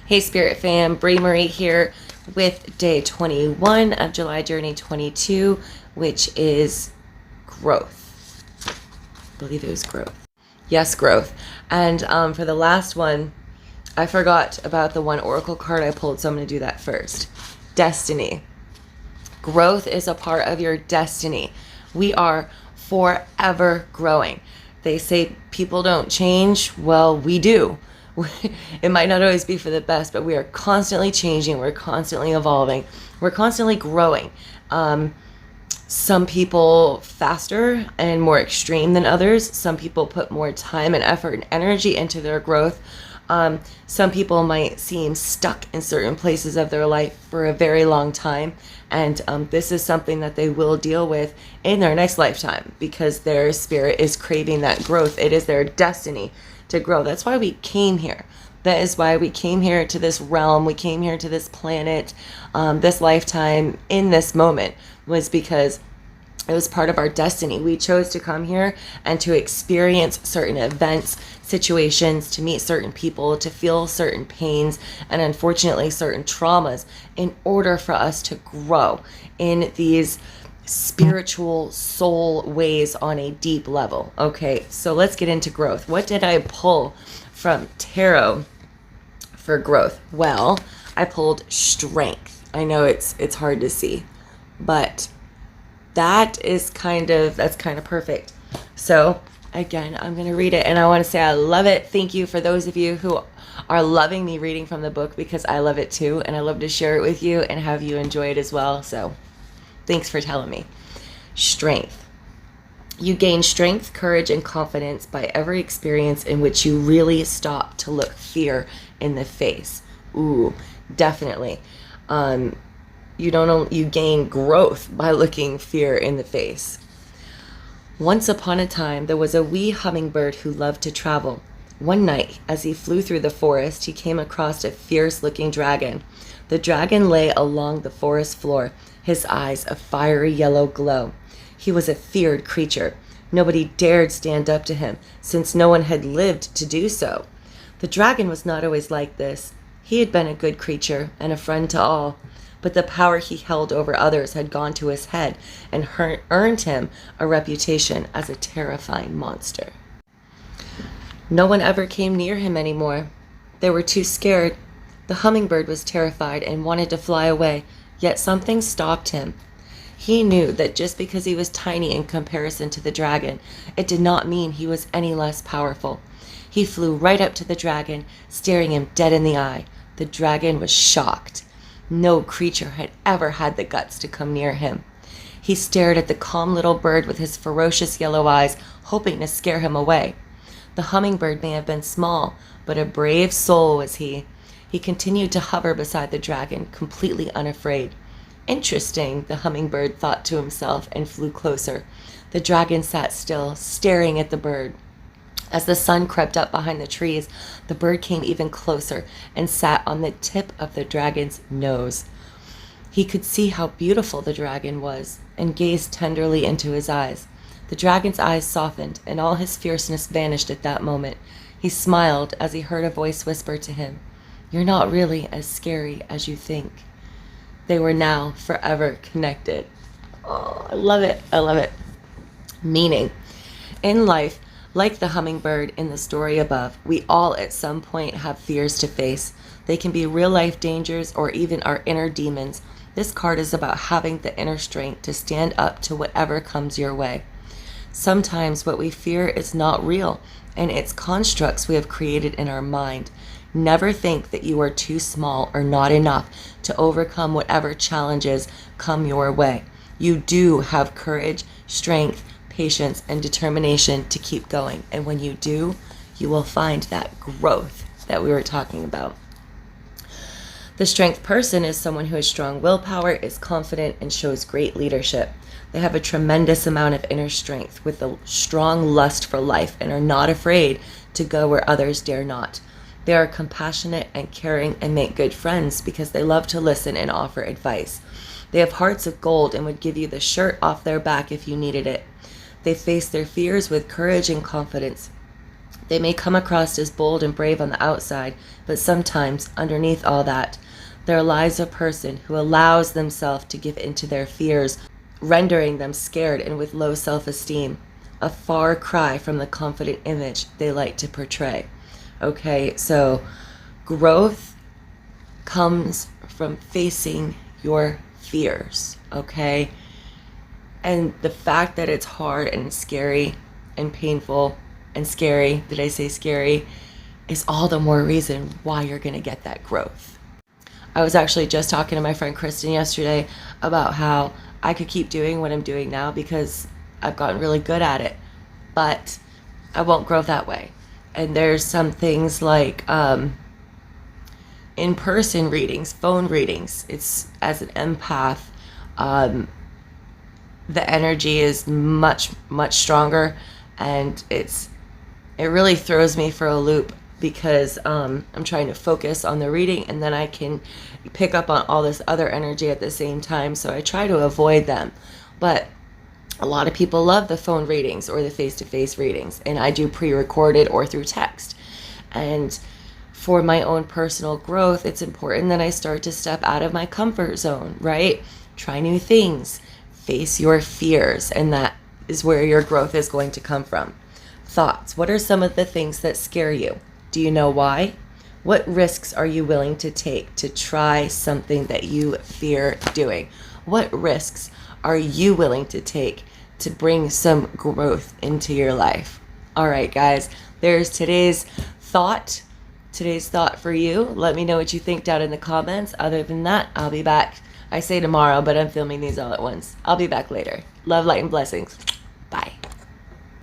Hey Spirit fam, Brie Marie here with day 21 of July Journey 22, which is growth. I believe it was growth. Yes, growth. And for the last one, I forgot about the one oracle card I pulled, so I'm going to do that first. Destiny. Growth is a part of your destiny. We are forever growing. They say people don't change. Well, we do. It might not always be for the best, but we are constantly changing. We're constantly evolving. We're constantly growing. Some people faster and more extreme than others. Some people put more time and effort and energy into their growth. Some people might seem stuck in certain places of their life for a very long time. And this is something that they will deal with in their next lifetime because their spirit is craving that growth. It is their destiny to grow. That's why we came here. That is why we came here to this realm. We came here to this planet, this lifetime, in this moment, was because it was part of our destiny. We chose to come here and to experience certain events, situations, to meet certain people, to feel certain pains, and unfortunately certain traumas in order for us to grow in these spiritual soul ways on a deep level. Okay, so let's get into growth. What did I pull from tarot for growth? Well, I pulled strength. I know it's hard to see, but that's kind of perfect. So again, I'm going to read it and I want to say I love it. Thank you for those of you who are loving me reading from the book, because I love it too, and I love to share it with you and have you enjoy it as well. So thanks for telling me. Strength. You gain strength, courage, and confidence by every experience in which you really stop to look fear in the face. Ooh, definitely. You gain growth by looking fear in the face. Once upon a time, there was a wee hummingbird who loved to travel. One night, as he flew through the forest, he came across a fierce-looking dragon. The dragon lay along the forest floor, his eyes a fiery yellow glow. He was a feared creature. Nobody dared stand up to him, since no one had lived to do so. The dragon was not always like this. He had been a good creature and a friend to all, but the power he held over others had gone to his head and earned him a reputation as a terrifying monster. No one ever came near him anymore. They were too scared. The hummingbird was terrified and wanted to fly away, yet something stopped him. He knew that just because he was tiny in comparison to the dragon, it did not mean he was any less powerful. He flew right up to the dragon, staring him dead in the eye. The dragon was shocked. No creature had ever had the guts to come near him. He stared at the calm little bird with his ferocious yellow eyes, hoping to scare him away. The hummingbird may have been small, but a brave soul was he. He continued to hover beside the dragon, completely unafraid. Interesting, the hummingbird thought to himself and flew closer. The dragon sat still, staring at the bird. As the sun crept up behind the trees, the bird came even closer and sat on the tip of the dragon's nose. He could see how beautiful the dragon was and gazed tenderly into his eyes. The dragon's eyes softened and all his fierceness vanished at that moment. He smiled as he heard a voice whisper to him, "You're not really as scary as you think." They were now forever connected. Oh, I love it. I love it. Meaning, in life, like the hummingbird in the story above, we all at some point have fears to face. They can be real life dangers or even our inner demons. This card is about having the inner strength to stand up to whatever comes your way. Sometimes what we fear is not real, and it's constructs we have created in our mind. Never think that you are too small or not enough to overcome whatever challenges come your way. You do have courage, strength, patience, and determination to keep going. And when you do, you will find that growth that we were talking about. The strength person is someone who has strong willpower, is confident, and shows great leadership. They have a tremendous amount of inner strength with a strong lust for life and are not afraid to go where others dare not. They are compassionate and caring and make good friends because they love to listen and offer advice. They have hearts of gold and would give you the shirt off their back if you needed it. They face their fears with courage and confidence. They may come across as bold and brave on the outside, but sometimes, underneath all that, there lies a person who allows themselves to give in to their fears, rendering them scared and with low self-esteem, a far cry from the confident image they like to portray. Okay, so growth comes from facing your fears, okay? And the fact that it's hard and scary and painful and scary, did I say scary, is all the more reason why you're going to get that growth. I was actually just talking to my friend Kristen yesterday about how I could keep doing what I'm doing now because I've gotten really good at it, but I won't grow that way. And there's some things like in-person readings, phone readings. It's, as an empath, the energy is much, much stronger, and it really throws me for a loop because I'm trying to focus on the reading, and then I can pick up on all this other energy at the same time, so I try to avoid them. But a lot of people love the phone readings or the face-to-face readings, and I do pre-recorded or through text. And for my own personal growth, it's important that I start to step out of my comfort zone, right? Try new things, face your fears, and that is where your growth is going to come from. Thoughts. What are some of the things that scare you? Do you know why? What risks are you willing to take to try something that you fear doing? What risks are you willing to take to bring some growth into your life? All right, guys, there's today's thought for you. Let me know what you think down in the comments. Other than that, I'll be back. I say tomorrow, but I'm filming these all at once. I'll be back later. Love, light, and blessings.